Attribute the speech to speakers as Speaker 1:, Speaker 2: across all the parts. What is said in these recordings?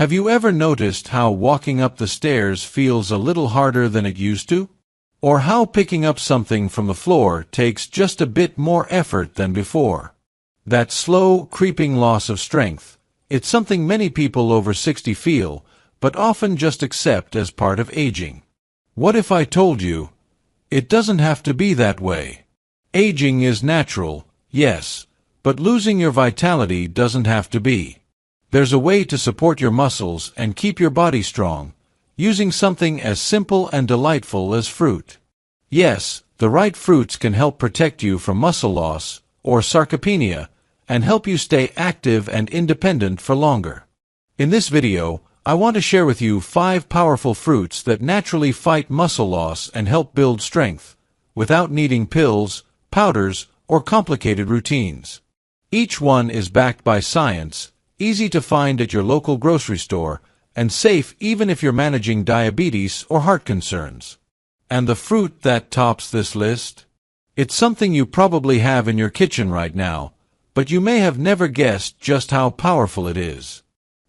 Speaker 1: Have you ever noticed how walking up the stairs feels a little harder than it used to? Or how picking up something from the floor takes just a bit more effort than before? That slow, creeping loss of strength, it's something many people over 60 feel, but often just accept as part of aging. What if I told you, it doesn't have to be that way? Aging is natural, yes, but losing your vitality doesn't have to be. There's a way to support your muscles and keep your body strong, using something as simple and delightful as fruit. Yes, the right fruits can help protect you from muscle loss, or sarcopenia, and help you stay active and independent for longer. In this video, I want to share with you 5 powerful fruits that naturally fight muscle loss and help build strength, without needing pills, powders, or complicated routines. Each one is backed by science, easy to find at your local grocery store, and safe even if you're managing diabetes or heart concerns. And the fruit that tops this list? It's something you probably have in your kitchen right now, but you may have never guessed just how powerful it is.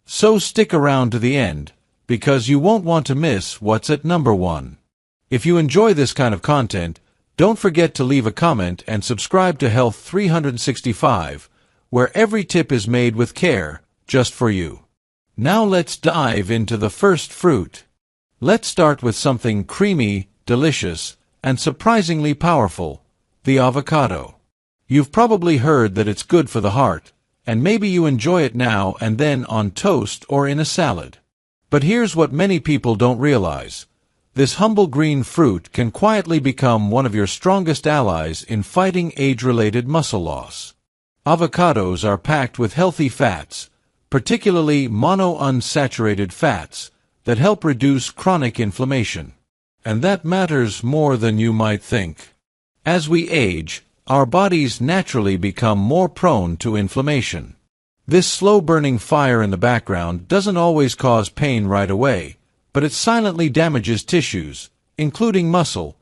Speaker 1: So stick around to the end, because you won't want to miss what's at number 1. If you enjoy this kind of content, don't forget to leave a comment and subscribe to Health 365, where every tip is made with care, just for you. Now let's dive into the first fruit. Let's start with something creamy, delicious, and surprisingly powerful, the avocado. You've probably heard that it's good for the heart, and maybe you enjoy it now and then on toast or in a salad. But here's what many people don't realize. This humble green fruit can quietly become one of your strongest allies in fighting age-related muscle loss. Avocados are packed with healthy fats, particularly monounsaturated fats, that help reduce chronic inflammation. And that matters more than you might think. As we age, our bodies naturally become more prone to inflammation. This slow-burning fire in the background doesn't always cause pain right away, but it silently damages tissues, including muscle,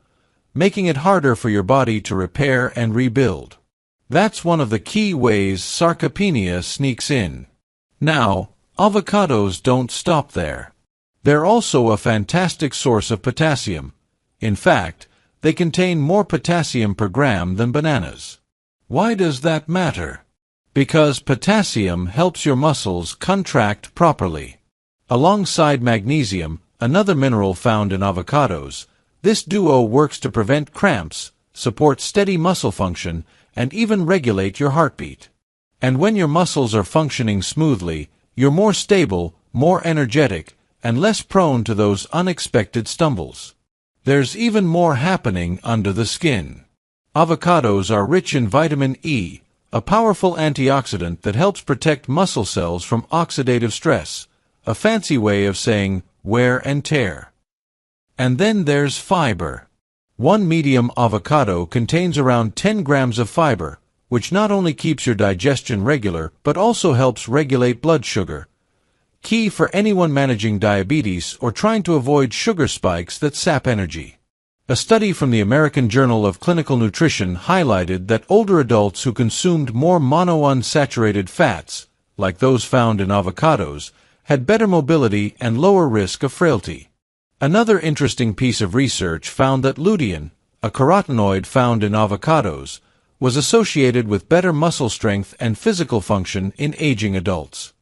Speaker 1: making it harder for your body to repair and rebuild. That's one of the key ways sarcopenia sneaks in. Now, avocados don't stop there. They're also a fantastic source of potassium. In fact, they contain more potassium per gram than bananas. Why does that matter? Because potassium helps your muscles contract properly. Alongside magnesium, another mineral found in avocados, this duo works to prevent cramps, support steady muscle function, and even regulate your heartbeat. And when your muscles are functioning smoothly, you're more stable, more energetic, and less prone to those unexpected stumbles. There's even more happening under the skin. Avocados are rich in vitamin E, a powerful antioxidant that helps protect muscle cells from oxidative stress, a fancy way of saying wear and tear. And then there's fiber. One medium avocado contains around 10 grams of fiber, which not only keeps your digestion regular but also helps regulate blood sugar, key for anyone managing diabetes or trying to avoid sugar spikes that sap energy. A study from the American Journal of Clinical Nutrition highlighted that older adults who consumed more monounsaturated fats, like those found in avocados, had better mobility and lower risk of frailty. Another interesting piece of research found that lutein, a carotenoid found in avocados, was associated with better muscle strength and physical function in aging adults.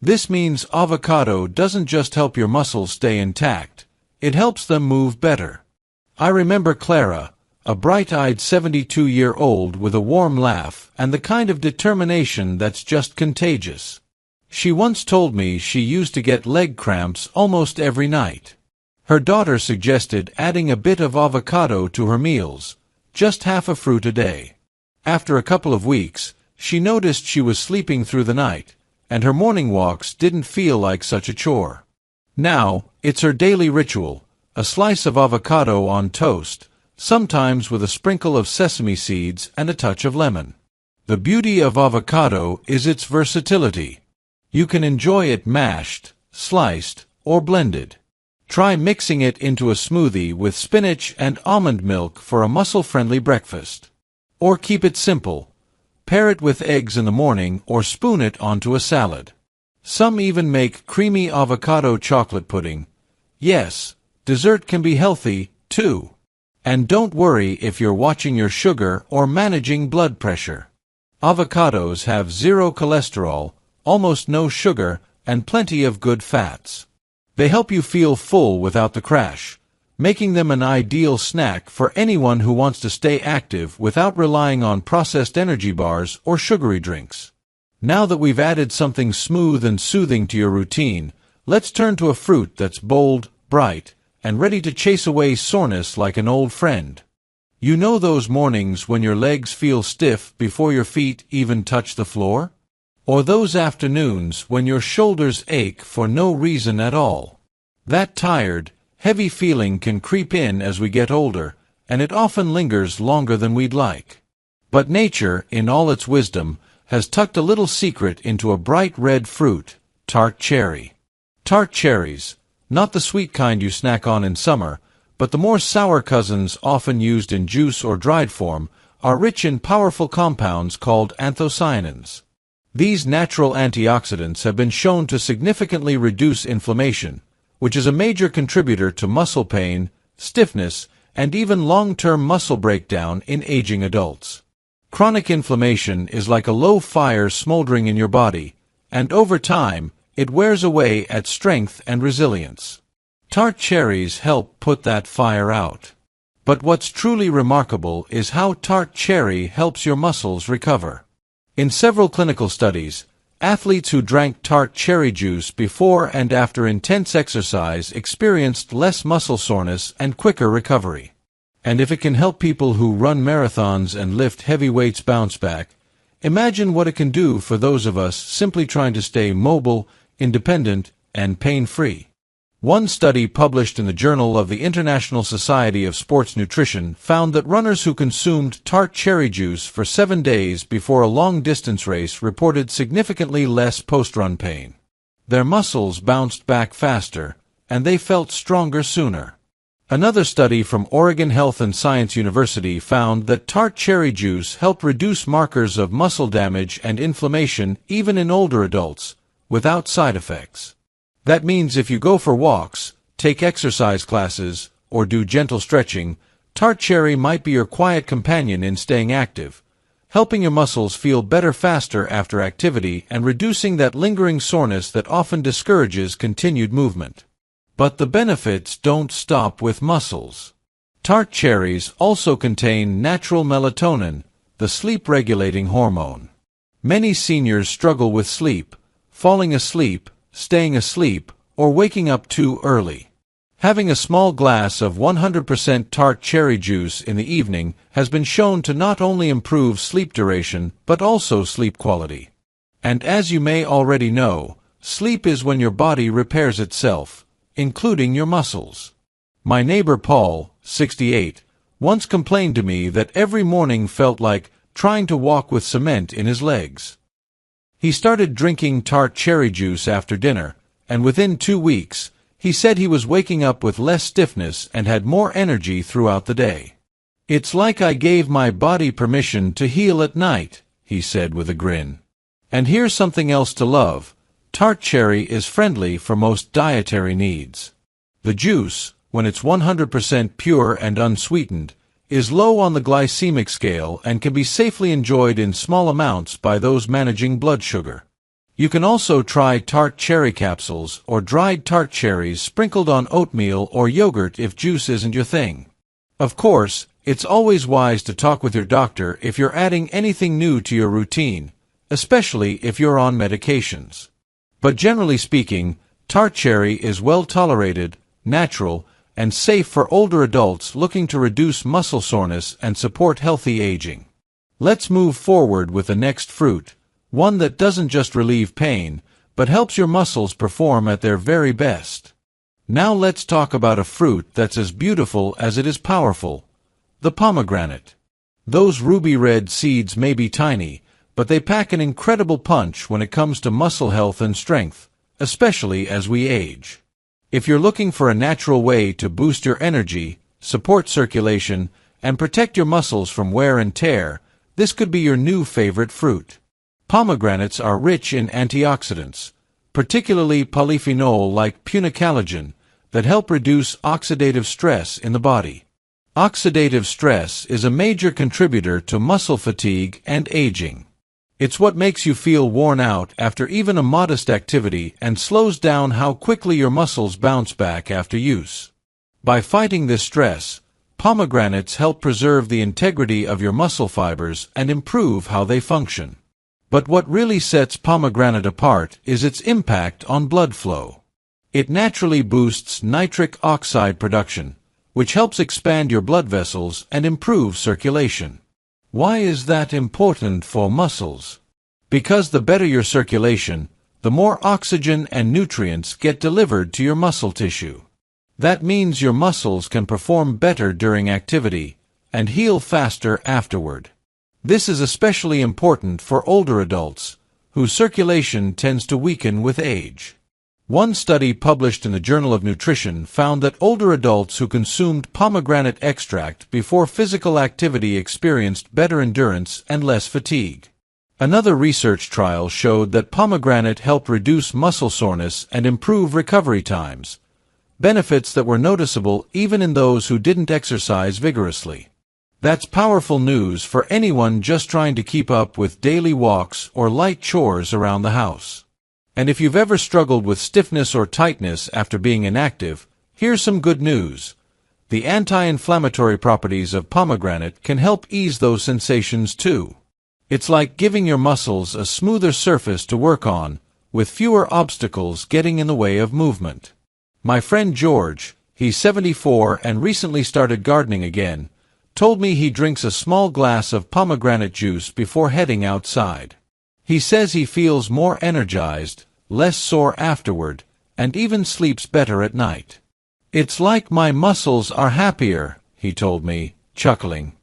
Speaker 1: This means avocado doesn't just help your muscles stay intact, it helps them move better. I remember Clara, a bright-eyed 72-year-old with a warm laugh and the kind of determination that's just contagious. She once told me she used to get leg cramps almost every night. Her daughter suggested adding a bit of avocado to her meals, just half a fruit a day. After a couple of weeks, she noticed she was sleeping through the night, and her morning walks didn't feel like such a chore. Now, it's her daily ritual, a slice of avocado on toast, sometimes with a sprinkle of sesame seeds and a touch of lemon. The beauty of avocado is its versatility. You can enjoy it mashed, sliced, or blended. Try mixing it into a smoothie with spinach and almond milk for a muscle-friendly breakfast. Or keep it simple. Pair it with eggs in the morning or spoon it onto a salad. Some even make creamy avocado chocolate pudding. Yes, dessert can be healthy, too. And don't worry if you're watching your sugar or managing blood pressure. Avocados have zero cholesterol, almost no sugar, and plenty of good fats. They help you feel full without the crash, making them an ideal snack for anyone who wants to stay active without relying on processed energy bars or sugary drinks. Now that we've added something smooth and soothing to your routine, let's turn to a fruit that's bold, bright, and ready to chase away soreness like an old friend. You know those mornings when your legs feel stiff before your feet even touch the floor? Or those afternoons when your shoulders ache for no reason at all? That tired, heavy feeling can creep in as we get older, and it often lingers longer than we'd like. But nature, in all its wisdom, has tucked a little secret into a bright red fruit, tart cherry. Tart cherries, not the sweet kind you snack on in summer, but the more sour cousins often used in juice or dried form, are rich in powerful compounds called anthocyanins. These natural antioxidants have been shown to significantly reduce inflammation, which is a major contributor to muscle pain, stiffness, and even long-term muscle breakdown in aging adults. Chronic inflammation is like a low fire smoldering in your body, and over time, it wears away at strength and resilience. Tart cherries help put that fire out. But what's truly remarkable is how tart cherry helps your muscles recover. In several clinical studies, athletes who drank tart cherry juice before and after intense exercise experienced less muscle soreness and quicker recovery. And if it can help people who run marathons and lift heavy weights bounce back, imagine what it can do for those of us simply trying to stay mobile, independent, and pain-free. One study published in the Journal of the International Society of Sports Nutrition found that runners who consumed tart cherry juice for 7 days before a long-distance race reported significantly less post-run pain. Their muscles bounced back faster, and they felt stronger sooner. Another study from Oregon Health and Science University found that tart cherry juice helped reduce markers of muscle damage and inflammation even in older adults, without side effects. That means if you go for walks, take exercise classes, or do gentle stretching, tart cherry might be your quiet companion in staying active, helping your muscles feel better faster after activity and reducing that lingering soreness that often discourages continued movement. But the benefits don't stop with muscles. Tart cherries also contain natural melatonin, the sleep-regulating hormone. Many seniors struggle with sleep, falling asleep, staying asleep, or waking up too early. Having a small glass of 100% tart cherry juice in the evening has been shown to not only improve sleep duration but also sleep quality. And as you may already know, sleep is when your body repairs itself, including your muscles. My neighbor Paul, 68, once complained to me that every morning felt like trying to walk with cement in his legs. He started drinking tart cherry juice after dinner, and within 2 weeks, he said he was waking up with less stiffness and had more energy throughout the day. "It's like I gave my body permission to heal at night," he said with a grin. And here's something else to love. Tart cherry is friendly for most dietary needs. The juice, when it's 100% pure and unsweetened, is low on the glycemic scale and can be safely enjoyed in small amounts by those managing blood sugar. You can also try tart cherry capsules or dried tart cherries sprinkled on oatmeal or yogurt if juice isn't your thing. Of course, it's always wise to talk with your doctor if you're adding anything new to your routine, especially if you're on medications. But generally speaking, tart cherry is well tolerated, natural, and safe for older adults looking to reduce muscle soreness and support healthy aging. Let's move forward with the next fruit, one that doesn't just relieve pain, but helps your muscles perform at their very best. Now let's talk about a fruit that's as beautiful as it is powerful, the pomegranate. Those ruby red seeds may be tiny, but they pack an incredible punch when it comes to muscle health and strength, especially as we age. If you're looking for a natural way to boost your energy, support circulation, and protect your muscles from wear and tear, this could be your new favorite fruit. Pomegranates are rich in antioxidants, particularly polyphenol like punicalagin, that help reduce oxidative stress in the body. Oxidative stress is a major contributor to muscle fatigue and aging. It's what makes you feel worn out after even a modest activity and slows down how quickly your muscles bounce back after use. By fighting this stress, pomegranates help preserve the integrity of your muscle fibers and improve how they function. But what really sets pomegranate apart is its impact on blood flow. It naturally boosts nitric oxide production, which helps expand your blood vessels and improve circulation. Why is that important for muscles? Because the better your circulation, the more oxygen and nutrients get delivered to your muscle tissue. That means your muscles can perform better during activity and heal faster afterward. This is especially important for older adults, whose circulation tends to weaken with age. One study published in the Journal of Nutrition found that older adults who consumed pomegranate extract before physical activity experienced better endurance and less fatigue. Another research trial showed that pomegranate helped reduce muscle soreness and improve recovery times, benefits that were noticeable even in those who didn't exercise vigorously. That's powerful news for anyone just trying to keep up with daily walks or light chores around the house. And if you've ever struggled with stiffness or tightness after being inactive, here's some good news. The anti-inflammatory properties of pomegranate can help ease those sensations too. It's like giving your muscles a smoother surface to work on, with fewer obstacles getting in the way of movement. My friend George, he's 74 and recently started gardening again, told me he drinks a small glass of pomegranate juice before heading outside. He says he feels more energized, less sore afterward, and even sleeps better at night. It's like my muscles are happier, he told me, chuckling.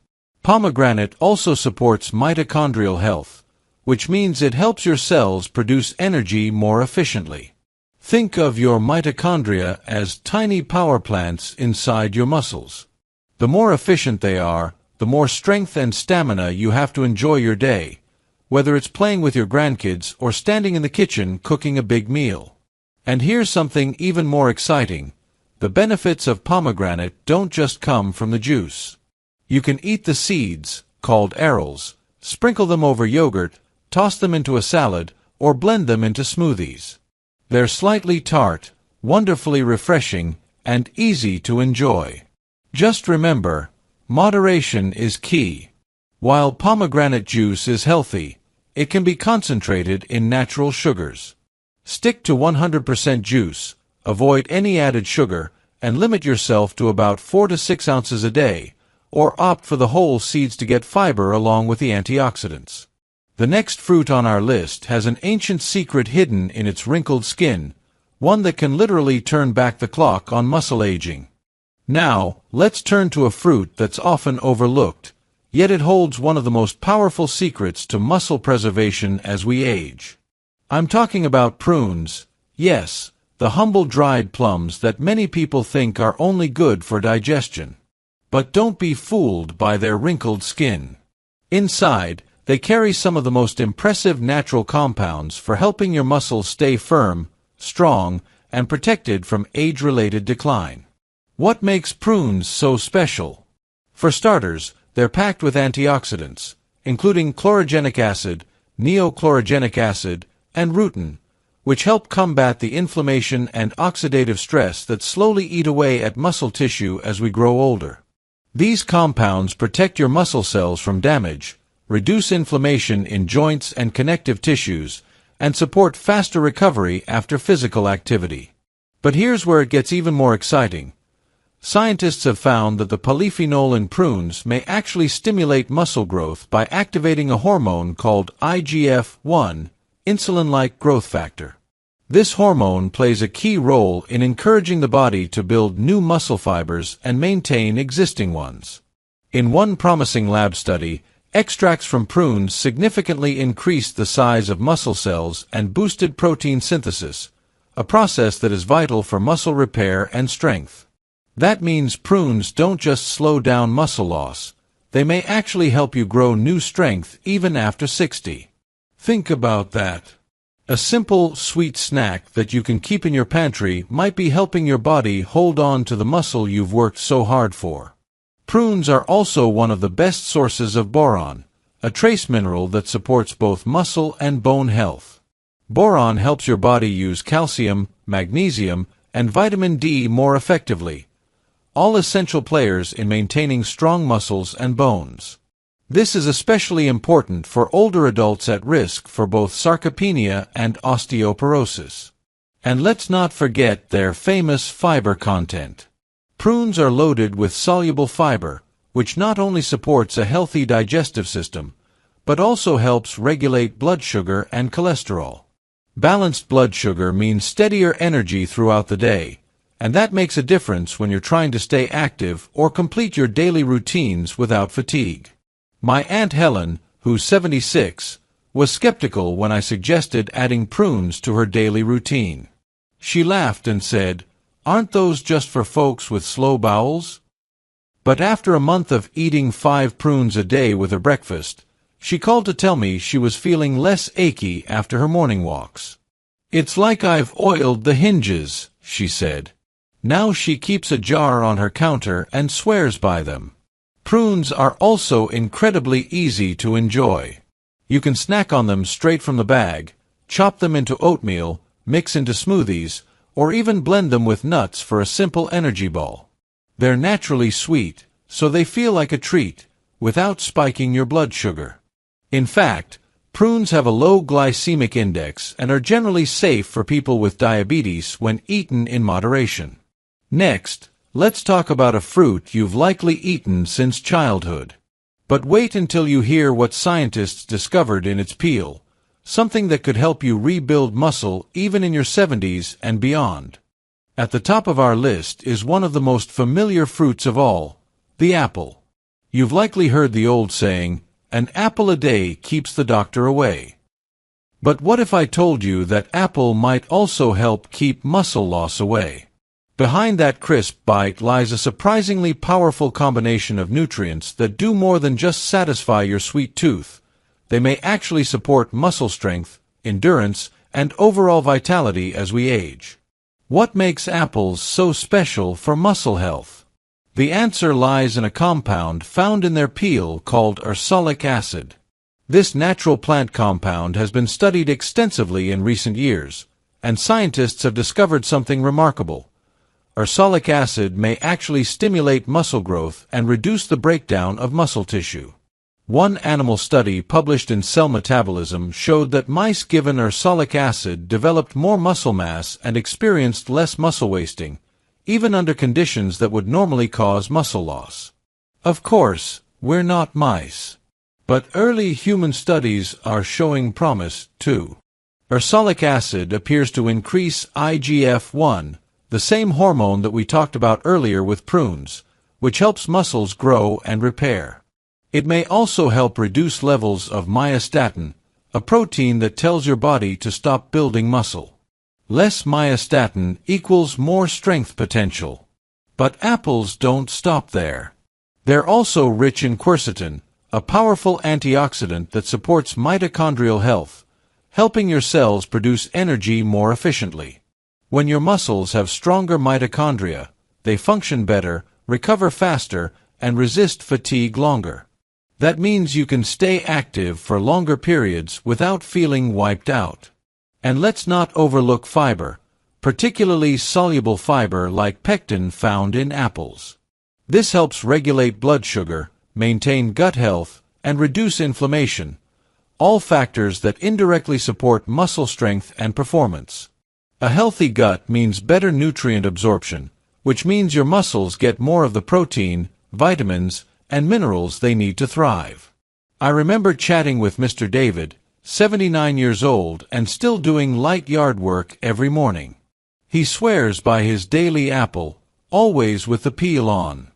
Speaker 1: Pomegranate also supports mitochondrial health, which means it helps your cells produce energy more efficiently. Think of your mitochondria as tiny power plants inside your muscles. The more efficient they are, the more strength and stamina you have to enjoy your day, whether it's playing with your grandkids or standing in the kitchen cooking a big meal. And here's something even more exciting. The benefits of pomegranate don't just come from the juice. You can eat the seeds, called arils, sprinkle them over yogurt, toss them into a salad, or blend them into smoothies. They're slightly tart, wonderfully refreshing, and easy to enjoy. Just remember, moderation is key. While pomegranate juice is healthy, it can be concentrated in natural sugars. Stick to 100% juice, avoid any added sugar, and limit yourself to about 4 to 6 ounces a day, or opt for the whole seeds to get fiber along with the antioxidants. The next fruit on our list has an ancient secret hidden in its wrinkled skin, one that can literally turn back the clock on muscle aging. Now, let's turn to a fruit that's often overlooked, yet it holds one of the most powerful secrets to muscle preservation as we age. I'm talking about prunes, yes, the humble dried plums that many people think are only good for digestion. But don't be fooled by their wrinkled skin. Inside, they carry some of the most impressive natural compounds for helping your muscles stay firm, strong, and protected from age-related decline. What makes prunes so special? For starters, they're packed with antioxidants, including chlorogenic acid, neochlorogenic acid, and rutin, which help combat the inflammation and oxidative stress that slowly eat away at muscle tissue as we grow older. These compounds protect your muscle cells from damage, reduce inflammation in joints and connective tissues, and support faster recovery after physical activity. But here's where it gets even more exciting. Scientists have found that the polyphenol in prunes may actually stimulate muscle growth by activating a hormone called IGF-1, insulin-like growth factor. This hormone plays a key role in encouraging the body to build new muscle fibers and maintain existing ones. In one promising lab study, extracts from prunes significantly increased the size of muscle cells and boosted protein synthesis, a process that is vital for muscle repair and strength. That means prunes don't just slow down muscle loss, they may actually help you grow new strength even after 60. Think about that. A simple, sweet snack that you can keep in your pantry might be helping your body hold on to the muscle you've worked so hard for. Prunes are also one of the best sources of boron, a trace mineral that supports both muscle and bone health. Boron helps your body use calcium, magnesium, and vitamin D more effectively, all essential players in maintaining strong muscles and bones. This is especially important for older adults at risk for both sarcopenia and osteoporosis. And let's not forget their famous fiber content. Prunes are loaded with soluble fiber, which not only supports a healthy digestive system, but also helps regulate blood sugar and cholesterol. Balanced blood sugar means steadier energy throughout the day, and that makes a difference when you're trying to stay active or complete your daily routines without fatigue. My Aunt Helen, who's 76, was skeptical when I suggested adding prunes to her daily routine. She laughed and said, "Aren't those just for folks with slow bowels?" But after a month of eating 5 prunes a day with her breakfast, she called to tell me she was feeling less achy after her morning walks. "It's like I've oiled the hinges," she said. Now she keeps a jar on her counter and swears by them. Prunes are also incredibly easy to enjoy. You can snack on them straight from the bag, chop them into oatmeal, mix into smoothies, or even blend them with nuts for a simple energy ball. They're naturally sweet, so they feel like a treat, without spiking your blood sugar. In fact, prunes have a low glycemic index and are generally safe for people with diabetes when eaten in moderation. Next, let's talk about a fruit you've likely eaten since childhood. But wait until you hear what scientists discovered in its peel, something that could help you rebuild muscle even in your 70s and beyond. At the top of our list is one of the most familiar fruits of all, the apple. You've likely heard the old saying, "An apple a day keeps the doctor away." But what if I told you that apple might also help keep muscle loss away? Behind that crisp bite lies a surprisingly powerful combination of nutrients that do more than just satisfy your sweet tooth. They may actually support muscle strength, endurance, and overall vitality as we age. What makes apples so special for muscle health? The answer lies in a compound found in their peel called ursolic acid. This natural plant compound has been studied extensively in recent years, and scientists have discovered something remarkable. Ursolic acid may actually stimulate muscle growth and reduce the breakdown of muscle tissue. One animal study published in Cell Metabolism showed that mice given ursolic acid developed more muscle mass and experienced less muscle wasting, even under conditions that would normally cause muscle loss. Of course, we're not mice. But early human studies are showing promise, too. Ursolic acid appears to increase IGF-1, the same hormone that we talked about earlier with prunes, which helps muscles grow and repair. It may also help reduce levels of myostatin, a protein that tells your body to stop building muscle. Less myostatin equals more strength potential. But apples don't stop there. They're also rich in quercetin, a powerful antioxidant that supports mitochondrial health, helping your cells produce energy more efficiently. When your muscles have stronger mitochondria, they function better, recover faster, and resist fatigue longer. That means you can stay active for longer periods without feeling wiped out. And let's not overlook fiber, particularly soluble fiber like pectin found in apples. This helps regulate blood sugar, maintain gut health, and reduce inflammation, all factors that indirectly support muscle strength and performance. A healthy gut means better nutrient absorption, which means your muscles get more of the protein, vitamins, and minerals they need to thrive. I remember chatting with Mr. David, 79 years old and still doing light yard work every morning. He swears by his daily apple, always with the peel on.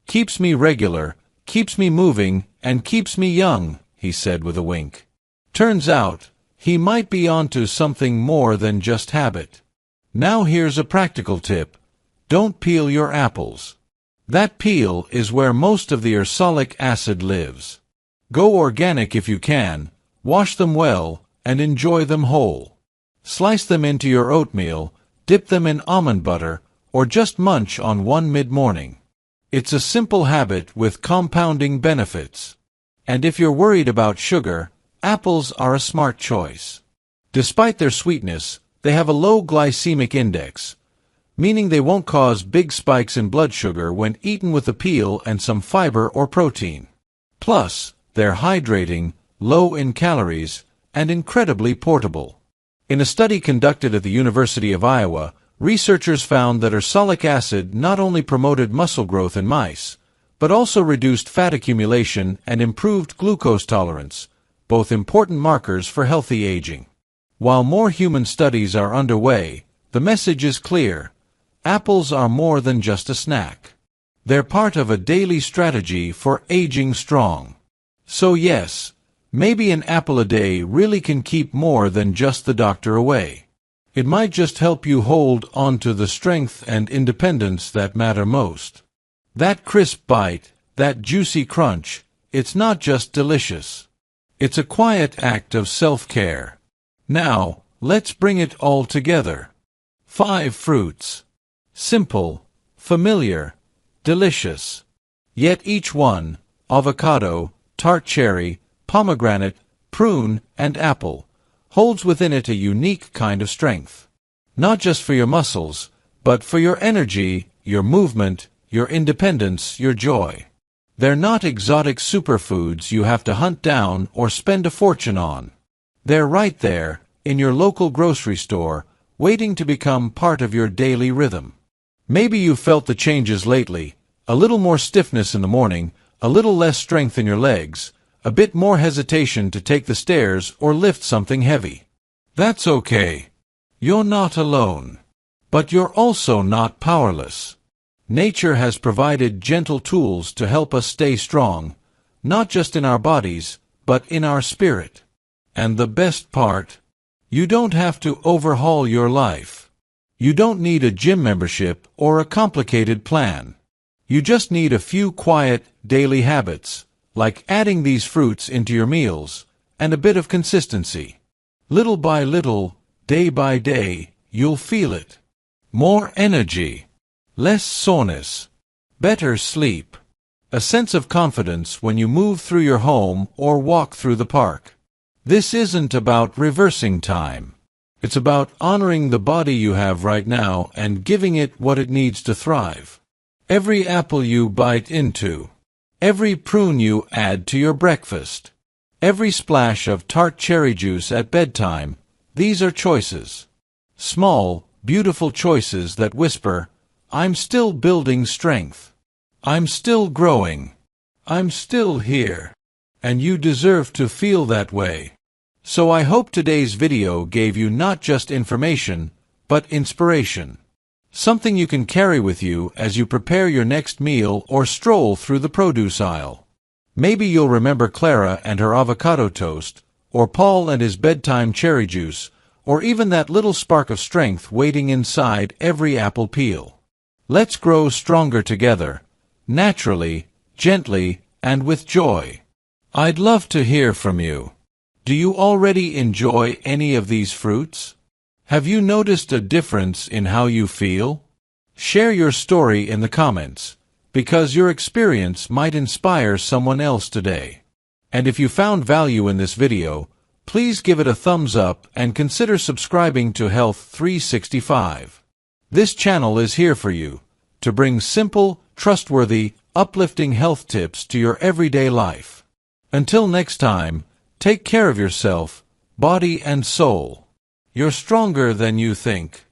Speaker 1: "Keeps me regular, keeps me moving, and keeps me young," he said with a wink. Turns out, he might be onto something more than just habit. Now here's a practical tip. Don't peel your apples. That peel is where most of the ursolic acid lives. Go organic if you can, wash them well, and enjoy them whole. Slice them into your oatmeal, dip them in almond butter, or just munch on one mid-morning. It's a simple habit with compounding benefits. And if you're worried about sugar, apples are a smart choice. Despite their sweetness, they have a low glycemic index, meaning they won't cause big spikes in blood sugar when eaten with a peel and some fiber or protein. Plus, they're hydrating, low in calories, and incredibly portable. In a study conducted at the University of Iowa, researchers found that ursolic acid not only promoted muscle growth in mice, but also reduced fat accumulation and improved glucose tolerance, both important markers for healthy aging. While more human studies are underway, the message is clear. Apples are more than just a snack. They're part of a daily strategy for aging strong. So yes, maybe an apple a day really can keep more than just the doctor away. It might just help you hold on to the strength and independence that matter most. That crisp bite, that juicy crunch, it's not just delicious. It's a quiet act of self-care. Now, let's bring it all together. 5 fruits. Simple, familiar, delicious. Yet each one, avocado, tart cherry, pomegranate, prune, and apple, holds within it a unique kind of strength. Not just for your muscles, but for your energy, your movement, your independence, your joy. They're not exotic superfoods you have to hunt down or spend a fortune on. They're right there, in your local grocery store, waiting to become part of your daily rhythm. Maybe you've felt the changes lately, a little more stiffness in the morning, a little less strength in your legs, a bit more hesitation to take the stairs or lift something heavy. That's okay. You're not alone. But you're also not powerless. Nature has provided gentle tools to help us stay strong, not just in our bodies, but in our spirit. And the best part? You don't have to overhaul your life. You don't need a gym membership or a complicated plan. You just need a few quiet, daily habits, like adding these fruits into your meals, and a bit of consistency. Little by little, day by day, you'll feel it. More energy, less soreness, better sleep, a sense of confidence when you move through your home or walk through the park. This isn't about reversing time. It's about honoring the body you have right now and giving it what it needs to thrive. Every apple you bite into, every prune you add to your breakfast, every splash of tart cherry juice at bedtime, these are choices. Small, beautiful choices that whisper, I'm still building strength. I'm still growing. I'm still here. And you deserve to feel that way. So I hope today's video gave you not just information, but inspiration. Something you can carry with you as you prepare your next meal or stroll through the produce aisle. Maybe you'll remember Clara and her avocado toast, or Paul and his bedtime cherry juice, or even that little spark of strength waiting inside every apple peel. Let's grow stronger together, naturally, gently, and with joy. I'd love to hear from you. Do you already enjoy any of these fruits? Have you noticed a difference in how you feel? Share your story in the comments, because your experience might inspire someone else today. And if you found value in this video, please give it a thumbs up and consider subscribing to Health 365. This channel is here for you, to bring simple, trustworthy, uplifting health tips to your everyday life. Until next time, take care of yourself, body and soul. You're stronger than you think.